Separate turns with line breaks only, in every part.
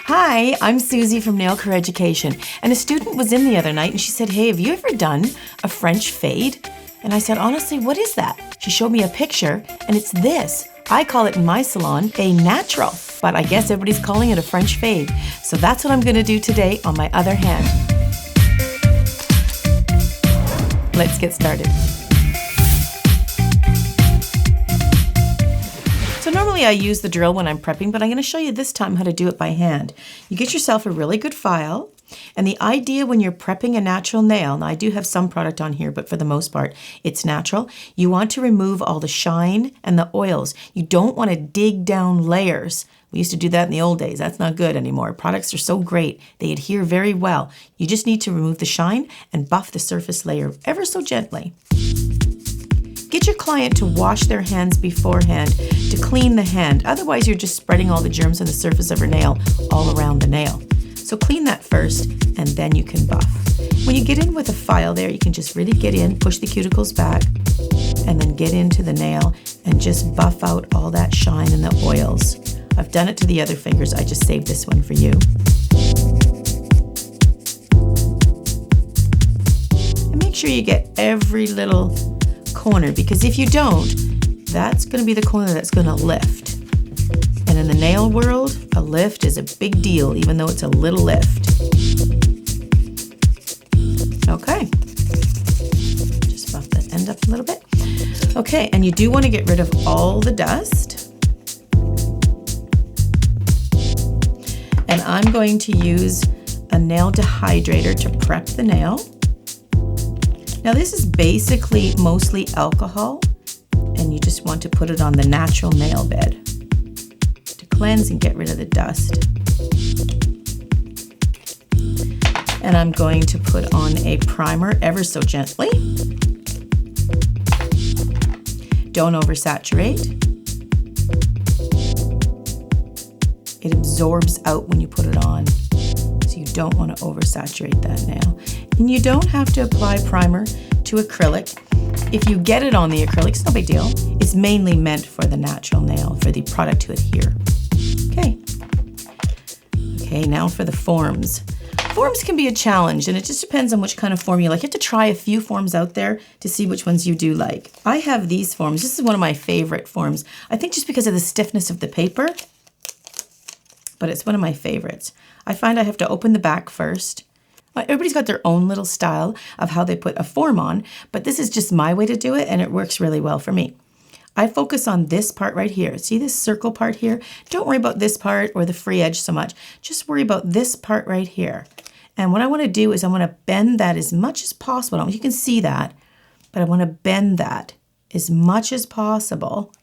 Hi, I'm Suzie from Nail Care Education, and a student was in the other night and she said, hey, have you ever done a French fade? And I said, honestly, what is that? She showed me a picture, and it's this. I call it in my salon a natural, but I guess everybody's calling it a French fade. So that's what I'm gonna do today on my other hand. Let's get started. So normally I use the drill when I'm prepping, but I'm going to show you this time how to do it by hand. You get yourself a really good file, and the idea when you're prepping a natural nail, now I do have some product on here, but for the most part, it's natural. You want to remove all the shine and the oils. You don't want to dig down layers. We used to do that in the old days. That's not good anymore. Products are so great. They adhere very well. You just need to remove the shine and buff the surface layer ever so gently. Get your client to wash their hands beforehand to clean the hand. Otherwise, you're just spreading all the germs on the surface of her nail all around the nail. So clean that first, and then you can buff. When you get in with a file there, you can just really get in, push the cuticles back, and then get into the nail and just buff out all that shine and the oils. I've done it to the other fingers. I just saved this one for you. And make sure you get every little corner, because if you don't, that's going to be the corner that's going to lift. And in the nail world, a lift is a big deal, even though it's a little lift. Okay. Just buff that end up a little bit. Okay, and you do want to get rid of all the dust. And I'm going to use a nail dehydrator to prep the nail. Now this is basically mostly alcohol, and you just want to put it on the natural nail bed to cleanse and get rid of the dust. And I'm going to put on a primer ever so gently. Don't oversaturate. It absorbs out when you put it on, so you don't want to oversaturate that nail. And you don't have to apply primer to acrylic. If you get it on the acrylic, it's no big deal. It's mainly meant for the natural nail, for the product to adhere. Okay. Okay, now for the forms. Forms can be a challenge, and it just depends on which kind of form you like. You have to try a few forms out there to see which ones you do like. I have these forms. This is one of my favorite forms. I think just because of the stiffness of the paper, but it's one of my favorites. I find I have to open the back first. Everybody's got their own little style of how they put a form on, but this is just my way to do it, and it works really well for me. I focus on this part right here. See this circle part here? Don't worry about this part or the free edge so much. Just worry about this part right here. And what I want to do is I want to bend that as much as possible. I don't know if you can see that, but I want to bend that as much as possible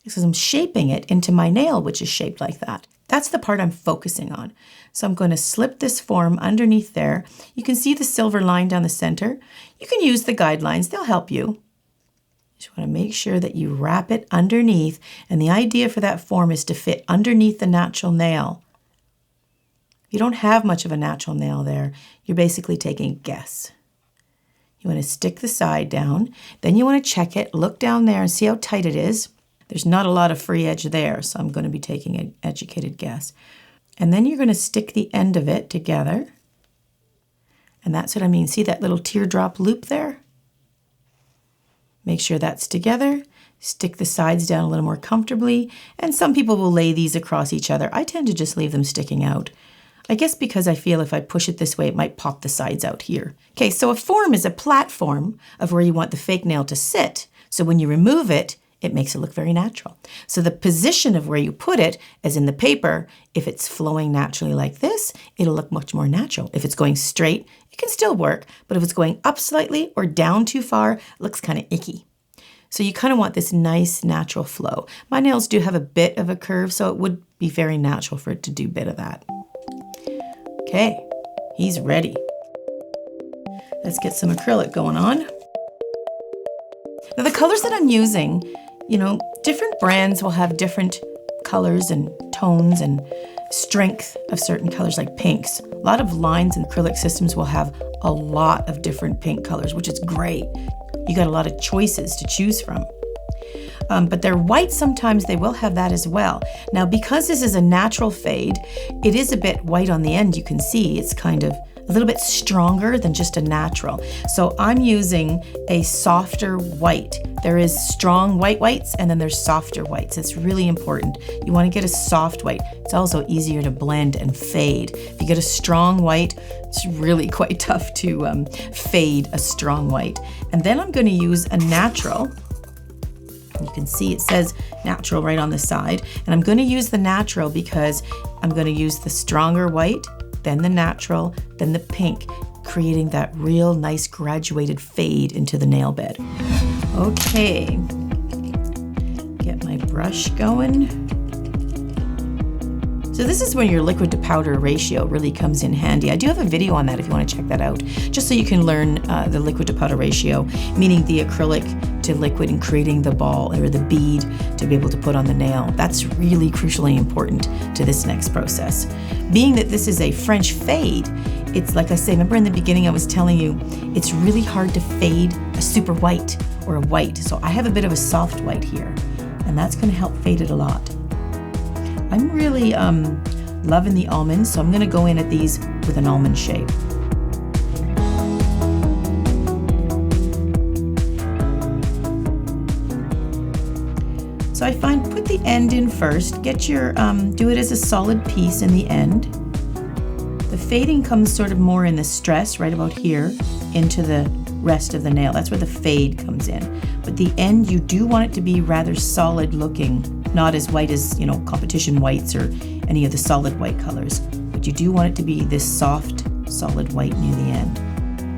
because I'm shaping it into my nail, which is shaped like that. That's the part I'm focusing on. So I'm going to slip this form underneath there. You can see the silver line down the center. You can use the guidelines, they'll help you. Just want to make sure that you wrap it underneath, and the idea for that form is to fit underneath the natural nail. If you don't have much of a natural nail there, you're basically taking a guess. You want to stick the side down, then you want to check it, look down there and see how tight it is. There's not a lot of free edge there, so I'm going to be taking an educated guess. And then you're going to stick the end of it together. And that's what I mean. See that little teardrop loop there? Make sure that's together. Stick the sides down a little more comfortably. And some people will lay these across each other. I tend to just leave them sticking out. I guess because I feel if I push it this way, it might pop the sides out here. Okay, so a form is a platform of where you want the fake nail to sit. So when you remove it, it makes it look very natural. So the position of where you put it, as in the paper, if it's flowing naturally like this, it'll look much more natural. If it's going straight, it can still work, but if it's going up slightly or down too far, it looks kind of icky. So you kind of want this nice natural flow. My nails do have a bit of a curve, so it would be very natural for it to do a bit of that. Okay, he's ready. Let's get some acrylic going on. Now the colors that I'm using, different brands will have different colors and tones and strength of certain colors like pinks. A lot of lines and acrylic systems will have a lot of different pink colors, which is great. You got a lot of choices to choose from. but they're white sometimes, they will have that as well. Now, because this is a natural fade, it is a bit white on the end. You can see it's kind of a little bit stronger than just a natural. So I'm using a softer white. There is strong whites and then there's softer whites. It's really important. You want to get a soft white. It's also easier to blend and fade. If you get a strong white, it's really quite tough to fade a strong white. And then I'm going to use a natural. You can see it says natural right on the side. And I'm going to use the natural because I'm going to use the stronger white, then the natural, then the pink, creating that real nice graduated fade into the nail bed. Okay, get my brush going. So this is when your liquid to powder ratio really comes in handy. I do have a video on that if you want to check that out, just so you can learn the liquid to powder ratio, meaning the acrylic to liquid and creating the ball or the bead to be able to put on the nail. That's really crucially important to this next process. Being that this is a French fade, it's like I say, remember in the beginning I was telling you, it's really hard to fade a super white or a white. So I have a bit of a soft white here, and that's going to help fade it a lot. I'm really loving the almonds, so I'm going to go in at these with an almond shape. So I find put the end in first, get your, do it as a solid piece in the end. The fading comes sort of more in the stress right about here into the rest of the nail. That's where the fade comes in. But the end, you do want it to be rather solid looking, not as white as, you know, competition whites or any of the solid white colors. But you do want it to be this soft, solid white near the end.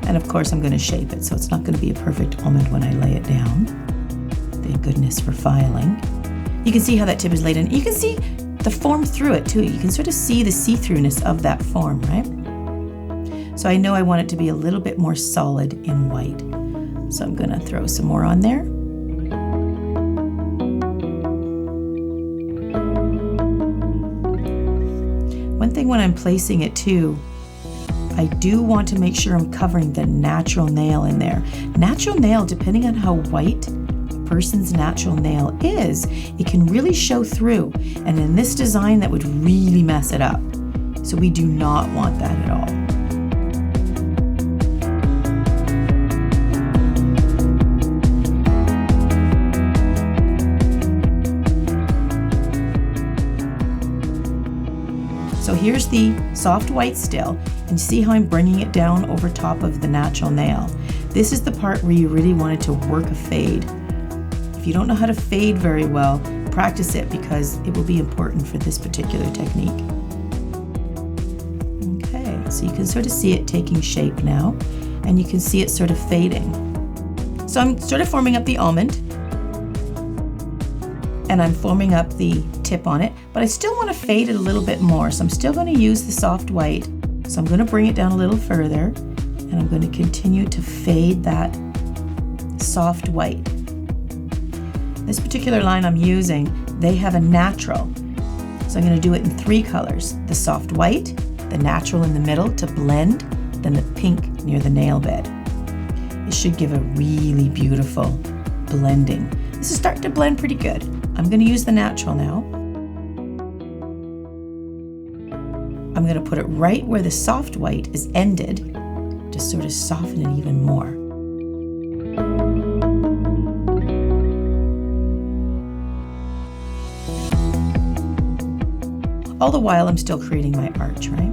And of course I'm going to shape it, so it's not going to be a perfect almond when I lay it down. Thank goodness for filing. You can see how that tip is laid in. You can see the form through it too. You can sort of see the see-throughness of that form, right? So I know I want it to be a little bit more solid in white. So I'm going to throw some more on there. One thing when I'm placing it too, I do want to make sure I'm covering the natural nail in there. Natural nail, depending on how white a person's natural nail is, it can really show through. And in this design, that would really mess it up. So we do not want that at all. So here's the soft white still, and see how I'm bringing it down over top of the natural nail. This is the part where you really wanted to work a fade. If you don't know how to fade very well, practice it because it will be important for this particular technique. Okay, so you can sort of see it taking shape now, and you can see it sort of fading. So I'm sort of forming up the almond, and I'm forming up the tip on it, but I still want to fade it a little bit more. So I'm still going to use the soft white. So I'm going to bring it down a little further, and I'm going to continue to fade that soft white. This particular line I'm using, they have a natural. So I'm going to do it in 3 colors. The soft white, the natural in the middle to blend, then the pink near the nail bed. It should give a really beautiful blending. This is starting to blend pretty good. I'm going to use the natural now. I'm going to put it right where the soft white is ended to sort of soften it even more. All the while I'm still creating my arch, right?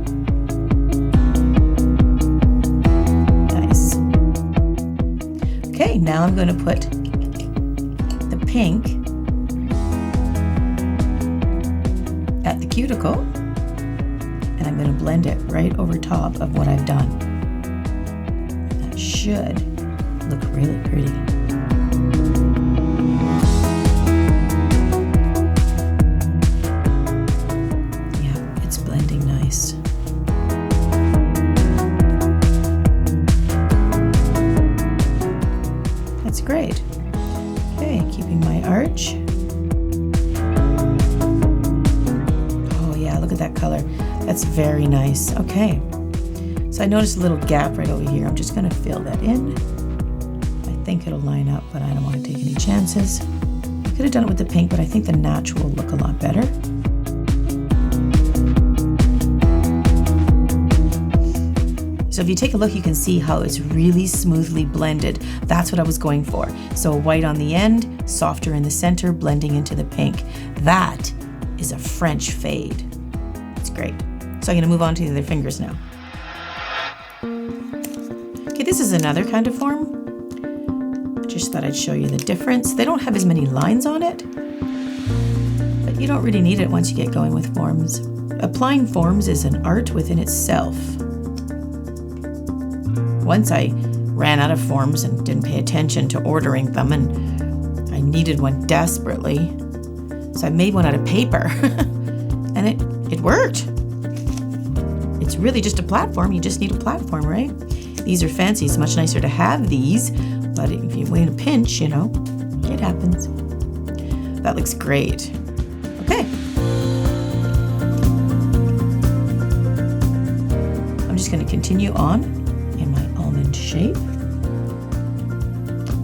Nice. Okay, now I'm going to put the pink at the cuticle, and I'm going to blend it right over top of what I've done. That should look really pretty. Yeah, it's blending nice. That's great. Okay, keeping my arch. Look at that color. That's very nice. Okay. So I noticed a little gap right over here. I'm just going to fill that in. I think it'll line up, but I don't want to take any chances. could have done it with the pink, but I think the natural will look a lot better. So if you take a look, you can see how it's really smoothly blended. That's what I was going for. So white on the end, softer in the center, blending into the pink. That is a French fade. It's great. So I'm gonna move on to the other fingers now. Okay, this is another kind of form. Just thought I'd show you the difference. They don't have as many lines on it, but you don't really need it once you get going with forms. Applying forms is an art within itself. Once I ran out of forms and didn't pay attention to ordering them, and I needed one desperately. So I made one out of paper and it worked. It's really just a platform. You just need a platform, right? These are fancy. It's much nicer to have these, but if you're in a pinch, you know, it happens. That looks great. Okay. I'm just going to continue on in my almond shape.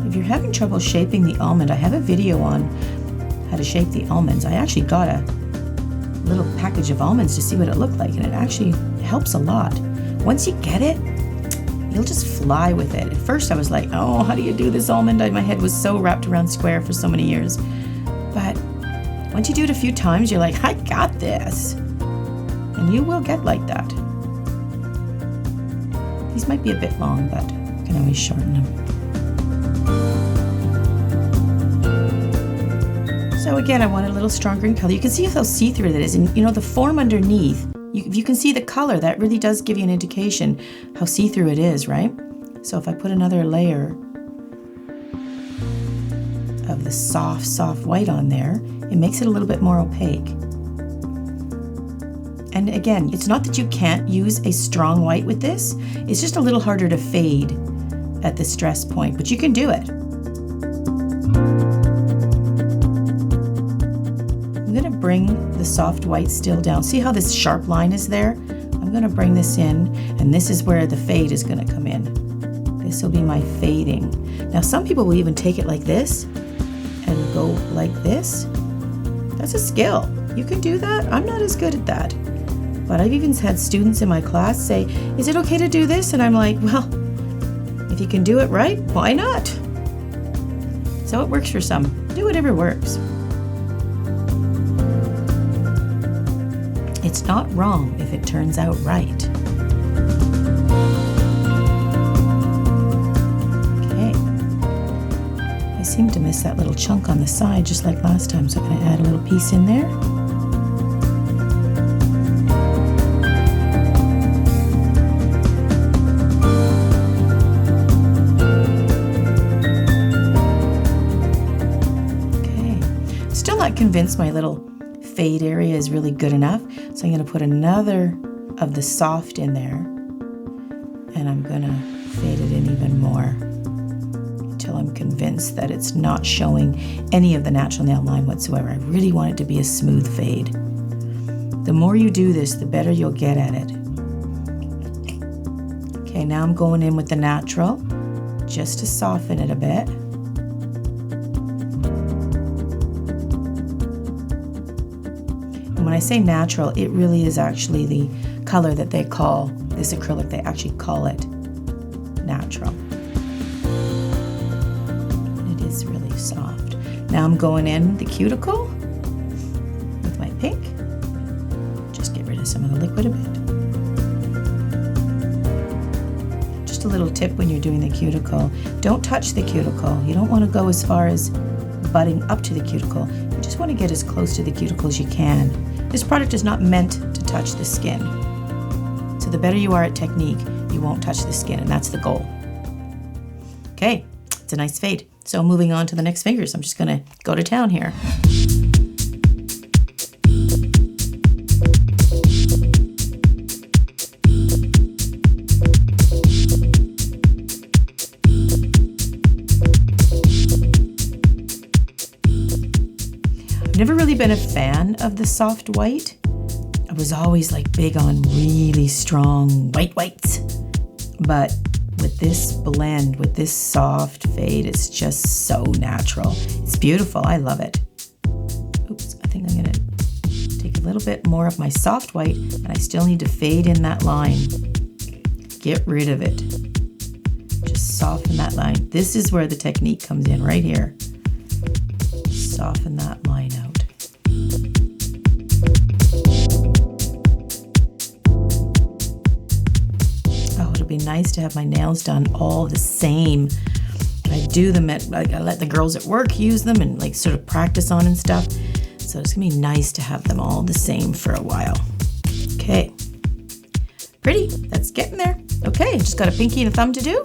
If you're having trouble shaping the almond, I have a video on how to shape the almonds. I actually got a little package of almonds to see what it looked like, and it actually helps a lot. Once you get it, you'll just fly with it. At first I was like, oh, how do you do this almond? My head was so wrapped around square for so many years. But once you do it a few times, you're like, I got this. And you will get like that. These might be a bit long, but you can always shorten them. So again, I want it a little stronger in color. You can see how see-through that is. And you know, the form underneath, if you can see the color, that really does give you an indication how see-through it is, right? So if I put another layer of the soft white on there, it makes it a little bit more opaque. And again, it's not that you can't use a strong white with this, it's just a little harder to fade at the stress point, but you can do it. I'm gonna bring the soft white still down. See how this sharp line is there? I'm gonna bring this in, and this is where the fade is gonna come in. This will be my fading. Now some people will even take it like this and go like this. That's a skill. You can do that. I'm not as good at that. But I've even had students in my class say, is it okay to do this? And I'm like, well, if you can do it right, why not? So it works for some. Do whatever works. It's not wrong if it turns out right. Okay. I seem to miss that little chunk on the side just like last time, so I'm going to add a little piece in there. Okay. Still not convinced my little fade area is really good enough. So I'm going to put another of the soft in there, and I'm going to fade it in even more until I'm convinced that it's not showing any of the natural nail line whatsoever. I really want it to be a smooth fade. The more you do this, the better you'll get at it. Okay, now I'm going in with the natural just to soften it a bit. When I say natural, it really is actually the color that they call this acrylic. They actually call it natural. It is really soft. Now I'm going in the cuticle with my pink. Just get rid of some of the liquid a bit. Just a little tip when you're doing the cuticle. Don't touch the cuticle. You don't want to go as far as butting up to the cuticle. You just want to get as close to the cuticle as you can. This product is not meant to touch the skin. So the better you are at technique, you won't touch the skin, and that's the goal. Okay, it's a nice fade. So moving on to the next fingers, I'm just gonna go to town here. Never really been a fan of the soft white. I was always like big on really strong whites. But with this blend, with this soft fade. It's just so natural. It's beautiful. I love it. Oops, I think I'm gonna take a little bit more of my soft white, and I still need to fade in that line. Get rid of it. Just soften that line. This is where the technique comes in, right here. Soften that line out. Oh, it'll be nice to have my nails done all the same. I do them at, like, I let the girls at work use them and like sort of practice on and stuff. So it's gonna be nice to have them all the same for a while. Okay, pretty, that's getting there. Okay, just got a pinky and a thumb to do.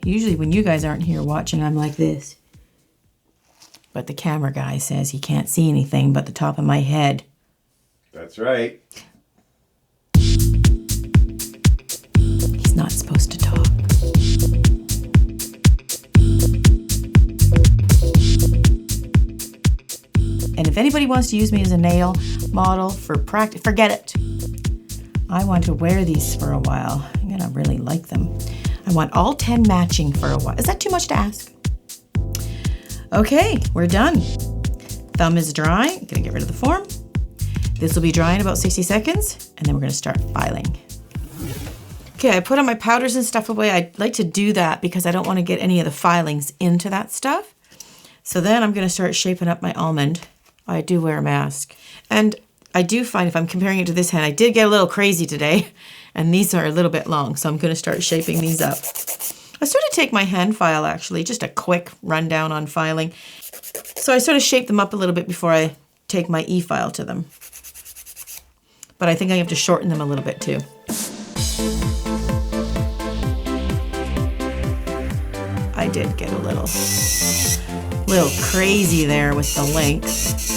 Usually when you guys aren't here watching, I'm like this. But the camera guy says he can't see anything but the top of my head.
That's right.
He's not supposed to talk. And if anybody wants to use me as a nail model for practice, forget it. I want to wear these for a while. I'm gonna really like them. I want all 10 matching for a while. Is that too much to ask? Okay, we're done. Thumb is dry. I'm gonna get rid of the form. This will be dry in about 60 seconds, and then we're gonna start filing. Okay, I put on my powders and stuff away. I like to do that because I don't wanna get any of the filings into that stuff. So then I'm gonna start shaping up my almond. I do wear a mask. And I do find if I'm comparing it to this hand, I did get a little crazy today. And these are a little bit long, so I'm gonna start shaping these up. I sort of take my hand file actually, just a quick rundown on filing. So I sort of shape them up a little bit before I take my e-file to them. But I think I have to shorten them a little bit too. I did get a little crazy there with the length.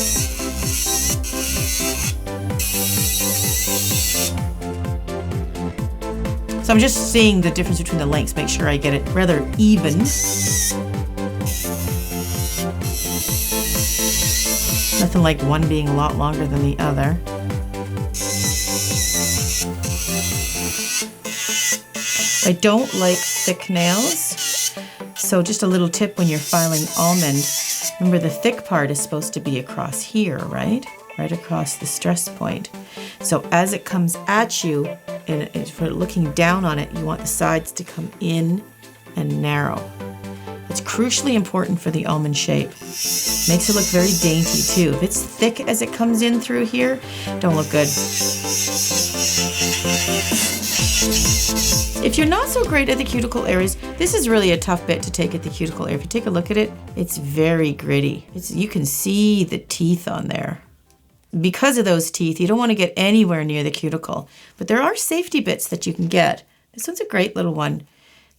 So I'm just seeing the difference between the lengths, make sure I get it rather even. Nothing like one being a lot longer than the other. I don't like thick nails, so just a little tip when you're filing almond. Remember the thick part is supposed to be across here, right? Right across the stress point. So as it comes at you, and for looking down on it, you want the sides to come in and narrow. It's crucially important for the almond shape. Makes it look very dainty too. If it's thick as it comes in through here, don't look good. If you're not so great at the cuticle areas, this is really a tough bit to take at the cuticle area. If you take a look at it, it's very gritty. You can see the teeth on there. Because of those teeth, you don't want to get anywhere near the cuticle. But there are safety bits that you can get. This one's a great little one.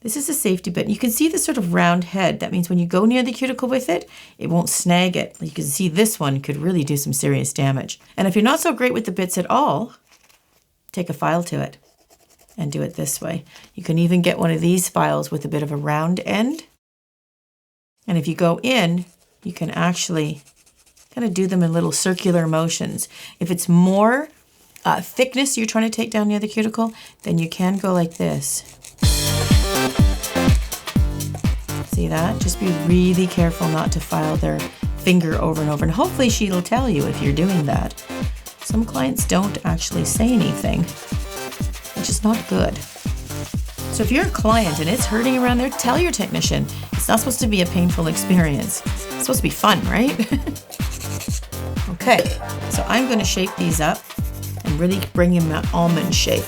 This is a safety bit. You can see the sort of round head. That means when you go near the cuticle with it, it won't snag it. You can see this one could really do some serious damage. And if you're not so great with the bits at all, take a file to it and do it this way. You can even get one of these files with a bit of a round end. And if you go in, you can actually kind of do them in little circular motions. If it's more thickness you're trying to take down near the cuticle, then you can go like this. See that? Just be really careful not to file their finger over and over. And hopefully she'll tell you if you're doing that. Some clients don't actually say anything, which is not good. So if you're a client and it's hurting around there, tell your technician. It's not supposed to be a painful experience. It's supposed to be fun, right? Okay, so I'm going to shape these up and really bring them that almond shape.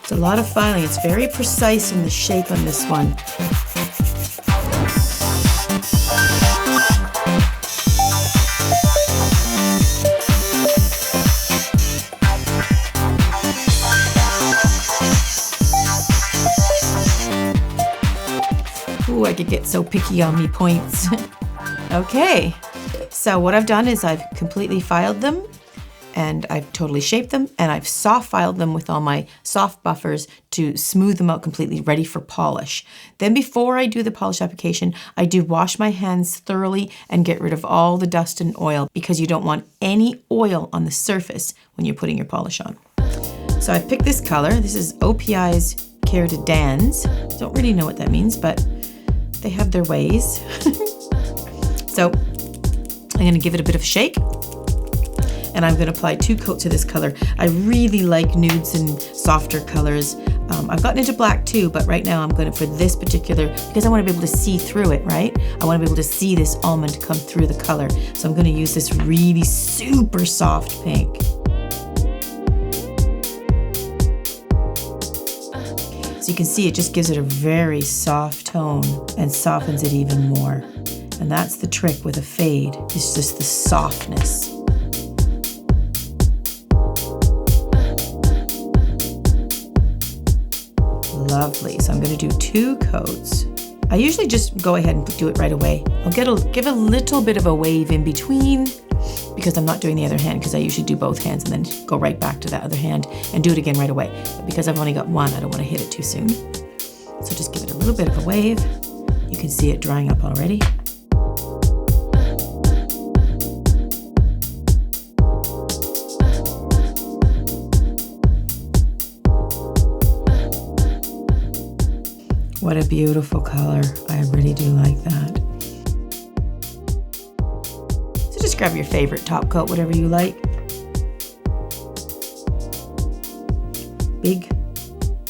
It's a lot of filing. It's very precise in the shape on this one. Ooh, I could get so picky on me points. Okay, so what I've done is I've completely filed them, and I've totally shaped them, and I've soft filed them with all my soft buffers to smooth them out completely, ready for polish. Then before I do the polish application, I do wash my hands thoroughly and get rid of all the dust and oil, because you don't want any oil on the surface when you're putting your polish on. So I picked this color. This is OPI's Care de Dans. Don't really know what that means, but they have their ways. So I'm gonna give it a bit of a shake, and I'm gonna apply 2 coats of this color. I really like nudes and softer colors. I've gotten into black too, but right now I'm going for this particular, because I wanna be able to see through it, right? I wanna be able to see this almond come through the color. So I'm gonna use this really super soft pink. So you can see it just gives it a very soft tone and softens it even more. And that's the trick with a fade, it's just the softness. Lovely, so I'm gonna do 2 coats. I usually just go ahead and do it right away. I'll give a little bit of a wave in between, because I'm not doing the other hand, because I usually do both hands and then go right back to that other hand and do it again right away. But because I've only got one, I don't wanna hit it too soon. So just give it a little bit of a wave. You can see it drying up already. What a beautiful color. I really do like that. So just grab your favorite top coat, whatever you like. Big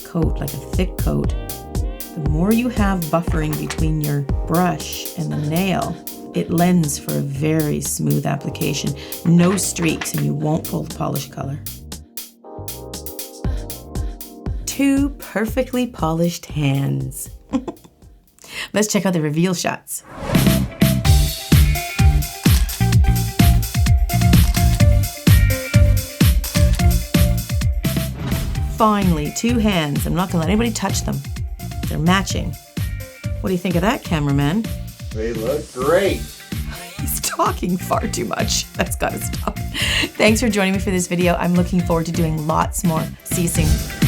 coat, like a thick coat. The more you have buffering between your brush and the nail, it lends for a very smooth application. No streaks, and you won't pull the polish color. 2 perfectly polished hands. Let's check out the reveal shots. Finally, 2 hands. I'm not gonna let anybody touch them. They're matching. What do you think of that, cameraman?
They look great.
He's talking far too much. That's gotta stop. Thanks for joining me for this video. I'm looking forward to doing lots more. See you soon.